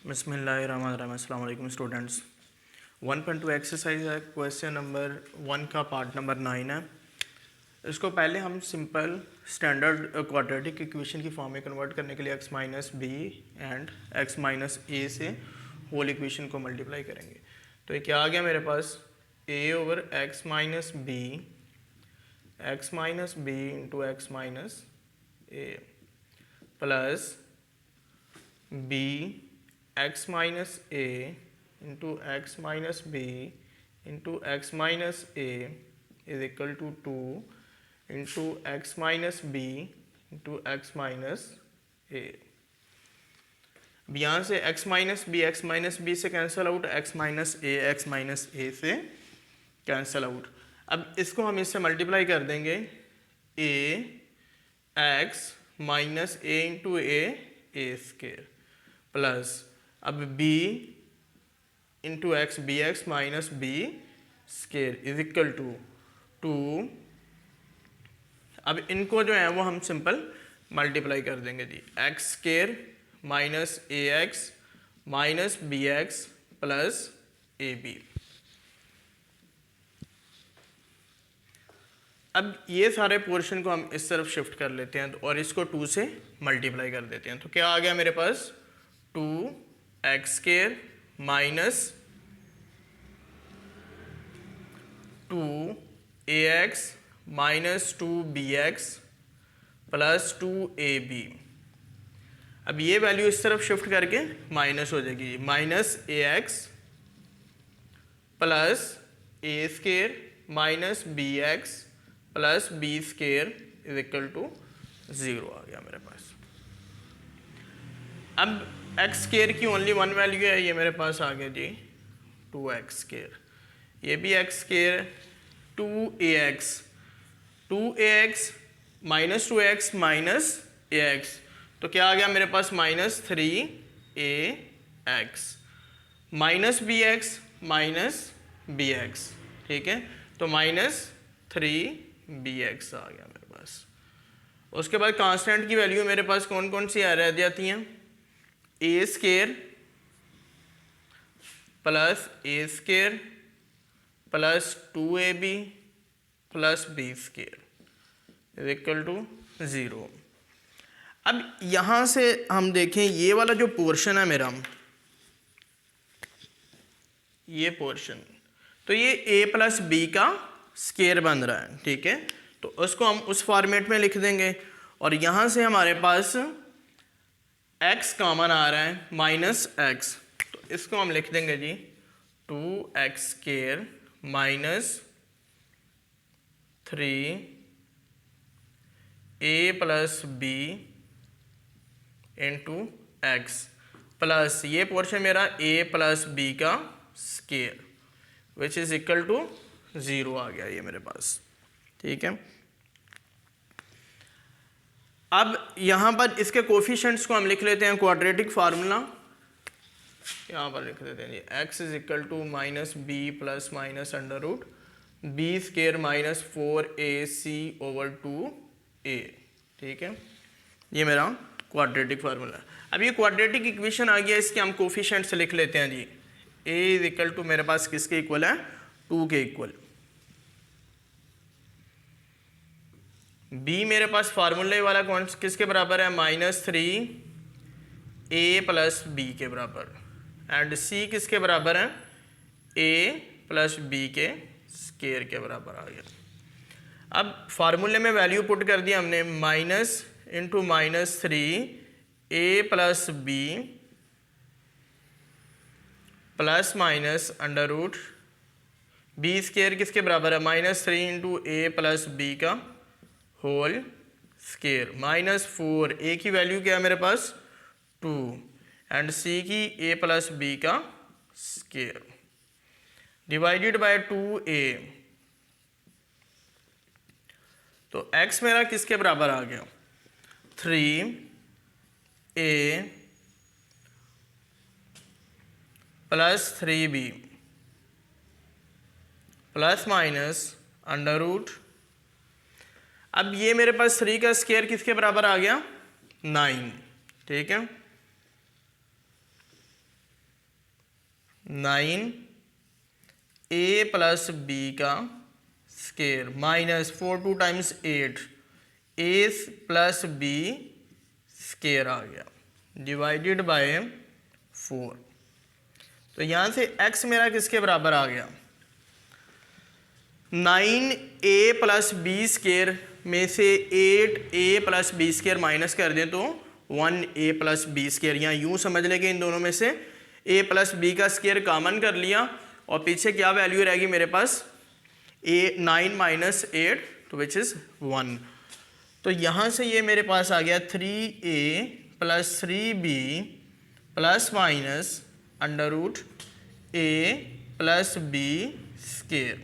बिस्मिल्लाहिर्रहमानिर्रहीम। अस्सलाम वालेकुम स्टूडेंट्स। 1.2 एक्सरसाइज है, क्वेश्चन नंबर 1 का पार्ट नंबर 9 है। इसको पहले हम सिंपल स्टैंडर्ड क्वाड्रेटिक इक्वेशन की फॉर्म में कन्वर्ट करने के लिए x minus b and x minus a से होल इक्वेशन को मल्टीप्लाई करेंगे। तो ये क्या आ गया मेरे पास, a over x minus b into x minus a plus b x minus a into x minus b into x minus a is equal to 2 into x minus b into x minus a. अब यहाँ से x minus b से cancel out, x minus a से cancel out. अब इसको हम इससे multiply कर देंगे, a x minus a into a square plus अब b into x b x minus b square is equal to 2। अब इनको जो है वो हम सिंपल मल्टीप्लाई कर देंगे जी, x square minus a x minus b x plus a b. अब ये सारे पोर्शन को हम इस तरफ शिफ्ट कर लेते हैं और इसको 2 से मल्टीप्लाई कर देते हैं। तो क्या आ गया मेरे पास, 2 x square minus 2 a x minus 2 b x plus 2 a b. अब ये वैल्यू इस तरफ शिफ्ट करके माइनस हो जाएगी, minus a x plus a square minus b x plus b square is equal to 0 आ गया मेरे पास। अब एक्स स्केयर की ओनली वन वैल्यू है, ये मेरे पास आ गया जी 2x स्केयर। ये भी x square 2ax minus 2x minus ax, तो क्या आ गया मेरे पास, माइनस 3ax माइनस bx, ठीक है, तो माइनस 3bx आ गया मेरे पास। उसके बाद कांस्टेंट की वैल्यू मेरे पास कौन कौन सी आ रह जाती हैं, a square plus a square plus 2ab plus b square is equal to 0। अब यहाँ से हम देखें ये वाला जो पोर्शन है मेरा, ये पोर्शन, तो ये a प्लस बी का स्केयर बन रहा है, ठीक है, तो उसको हम उस फॉर्मेट में लिख देंगे। और यहाँ से हमारे पास x कॉमन आ रहा है माइनस एक्स, तो इसको हम लिख देंगे जी 2x square minus 3a plus b into x plus ये पोर्शन मेरा a प्लस बी का square which is equal to 0 आ गया ये मेरे पास, ठीक है। अब यहाँ पर इसके कोफिशिएंट्स को हम लिख लेते हैं, क्वाड्रेटिक फार्मूला यहाँ पर लिख देते हैं जी, x is equal to minus b plus minus under root b square minus 4ac over 2a, ठीक है, ये मेरा क्वाड्रेटिक फार्मूला है। अब ये क्वाड्रेटिक इक्वेशन आ गया, इसके हम कोफिशिएंट्स लिख लेते हैं जी, a इज इक्वल टू मेरे पास किसके इक्वल है, 2 के इक्वल, b मेरे पास फार्मूले वाला कौन किसके बराबर है, माइनस 3a प्लस बी के बराबर, एंड c किसके बराबर है, a प्लस बी के स्केयर के बराबर आ गया। अब फार्मूले में वैल्यू पुट कर दिया हमने, minus into minus 3a plus b plus minus under root b square किसके बराबर है, minus 3 into a plus b का होल स्केयर माइनस 4, ए की वैल्यू क्या है मेरे पास 2 एंड सी की a प्लस बी का स्केयर डिवाइडेड बाय 2a। तो x मेरा किसके बराबर आ गया, 3a plus 3b plus minus under root, अब ये मेरे पास 3 का स्केयर किसके बराबर आ गया, 9, ठीक है, 9 ए प्लस बी का स्केयर माइनस 4 2 टाइम्स 8 ए प्लस बी स्केयर आ गया डिवाइडेड बाय 4। तो यहाँ से x मेरा किसके बराबर आ गया, 9a प्लस बी स्केयर में से 8a plus b square minus कर दें तो 1a प्लस बी स्केयर, यहाँ यूँ समझ लें कि इन दोनों में से a प्लस बी का स्केयर कॉमन कर लिया और पीछे क्या वैल्यू रहेगी मेरे पास, 9 माइनस 8 तो विच इज़ 1। तो यहाँ से ये मेरे पास आ गया 3a plus 3b plus minus under root a plus b square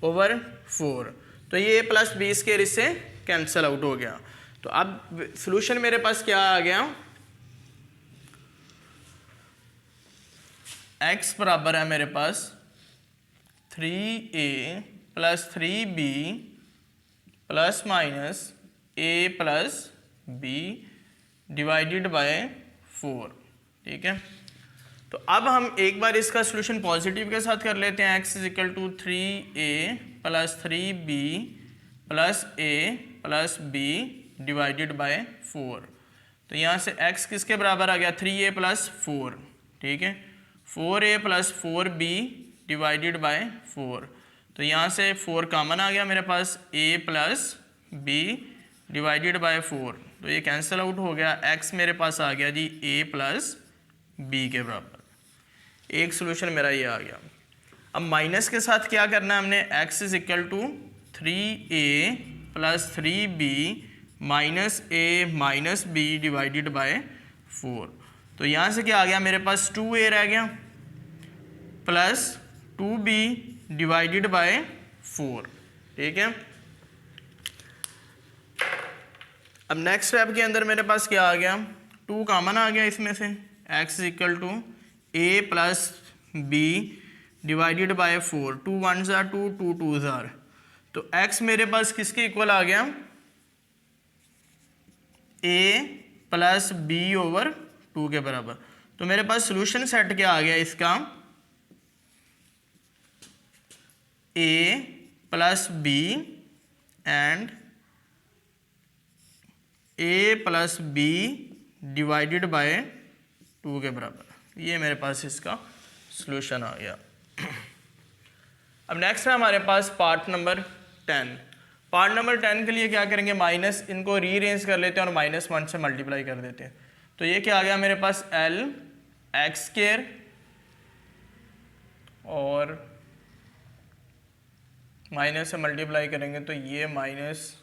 over 4। तो ये a प्लस बी स्केयर इससे कैंसिल आउट हो गया। तो अब सॉल्यूशन मेरे पास क्या आ गया, x बराबर है मेरे पास 3a plus 3b plus minus a plus b divided by 4। ठीक है, तो अब हम एक बार इसका सॉल्यूशन पॉजिटिव के साथ कर लेते हैं। x is equal to 3a plus 3b plus a plus b divided by 4। तो यहाँ से x किसके बराबर आ गया, 3a प्लस 4। ठीक है, 4a plus 4b divided by 4। तो यहाँ से 4 कॉमन आ गया मेरे पास, a plus b divided by 4। तो ये कैंसिल आउट हो गया, x मेरे पास आ गया जी a प्लस b के बराबर। एक सोल्यूशन मेरा ये आ गया। अब माइनस के साथ क्या करना है हमने, x is equal to 3a plus 3b minus a minus b divided by 4। तो यहाँ से क्या आ गया मेरे पास, 2a रह गया प्लस 2b डिवाइडेड बाय 4। ठीक है, अब नेक्स्ट स्टेप के अंदर मेरे पास क्या आ गया, 2 कॉमन आ गया इसमें से, x is equal to a plus b divided by 4। 2 1s are 2, 2 2s are। तो x मेरे पास किसके इक्वल आ गया, a प्लस b ओवर 2 के बराबर। तो मेरे पास सॉल्यूशन सेट क्या आ गया इसका, a plus b and a plus b divided bye 2 के बराबर। ये मेरे पास इसका सॉल्यूशन आ गया। अब नेक्स्ट है हमारे पास पार्ट नंबर 10। पार्ट नंबर 10 के लिए क्या करेंगे, माइनस इनको रीअरेंज कर लेते हैं और -1 से मल्टीप्लाई कर देते हैं। तो ये क्या आ गया मेरे पास, l x स्क्वायर और माइनस से मल्टीप्लाई करेंगे तो ये minus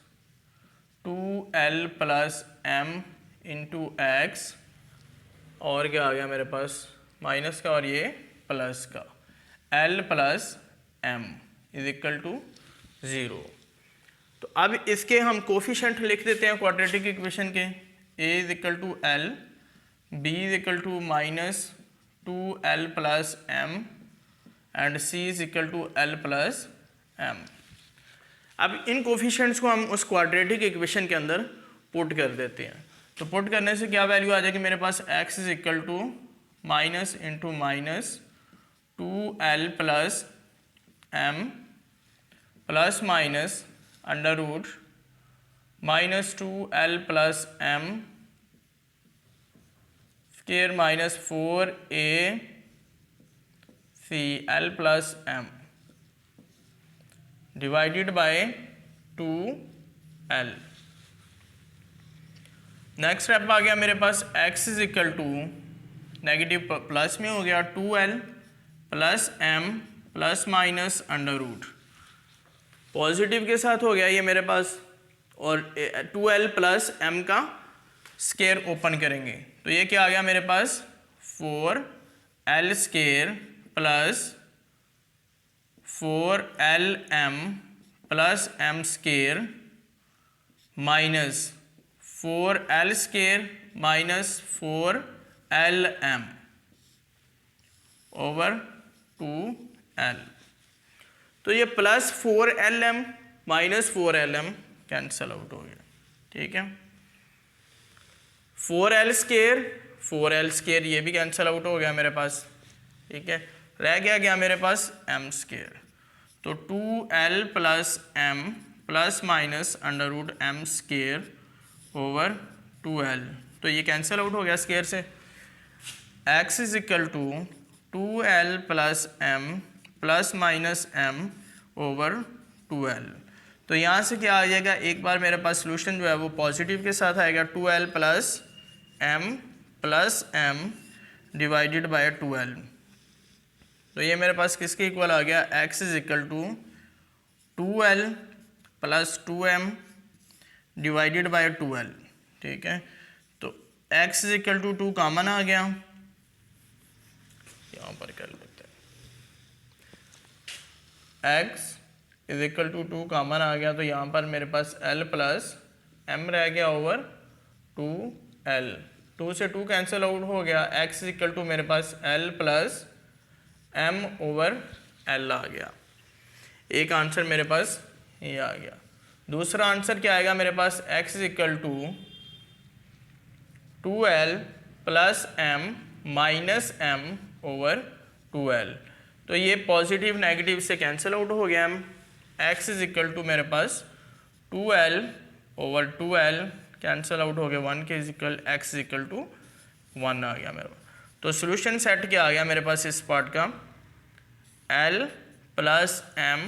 2l plus m into x और क्या आ गया मेरे पास माइनस का और ये प्लस का, l plus m is equal to 0। तो अब इसके हम कोफिशिएंट लिख देते हैं क्वाड्रेटिक इक्वेशन के, a is equal to l, b is equal to minus 2l plus m and c is equal to l plus m। अब इन कोफिशिएंट्स को हम उस क्वाड्रेटिक इक्वेशन के अंदर पुट कर देते हैं। तो पुट करने से क्या वैल्यू आ जाएगी मेरे पास, x is equal to minus into minus 2l plus m plus minus under root minus 2l plus m square minus 4ac l plus m divided by 2l। Next step आ गया मेरे पास, x is equal to negative plus में हो गया 2l plus m plus minus under root, positive के साथ हो गया ये मेरे पास, और 2l प्लस m का स्क्वायर ओपन करेंगे तो ये क्या आ गया मेरे पास, 4l square plus 4lm plus m square minus 4l square minus 4lm over 2l। तो ये plus 4lm minus 4lm cancel out हो गया। ठीक है, 4l स्क्वायर ये भी कैंसल आउट हो गया मेरे पास, ठीक है, रह गया मेरे पास m स्क्वायर, तो 2l plus m plus minus under root m square over 2l, तो ये कैंसिल आउट हो गया स्क्वायर से। x is equal to 2l plus m plus minus m over 2l, तो यहाँ से क्या आ जाएगा, एक बार मेरे पास सोल्यूशन जो है वो पॉजिटिव के साथ आएगा, 2l plus m divided by 2l, तो ये मेरे पास किसके इक्वल आ गया, x is equal to 2l plus 2m divided by 2l, ठीक है। तो x is equal to 2 common आ गया, यहाँ पर कर लेते हैं, x is equal to 2 common आ गया, तो यहाँ पर मेरे पास l प्लस m रह गया ओवर 2l, 2 से 2 कैंसिल आउट हो गया, x इज इक्वल टू मेरे पास l plus m over l आ गया। एक आंसर मेरे पास ये आ गया। दूसरा आंसर क्या आएगा मेरे पास, x is equal to 2l plus m minus m over 2l, तो ये पॉजिटिव नेगेटिव से कैंसिल आउट हो गया। x इज इक्वल टू मेरे पास 2l over 2l cancel out हो गया, 1 के is equal x is equal to 1 आ गया मेरे पास। तो सोल्यूशन सेट क्या आ गया मेरे पास इस पार्ट का, l plus m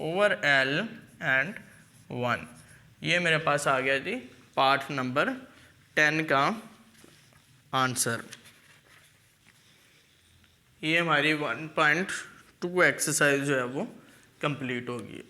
over l and 1, ये मेरे पास आ गया जी पार्ट नंबर 10 का आंसर। ये हमारी 1.2 एक्सरसाइज जो है वो कंप्लीट होगी।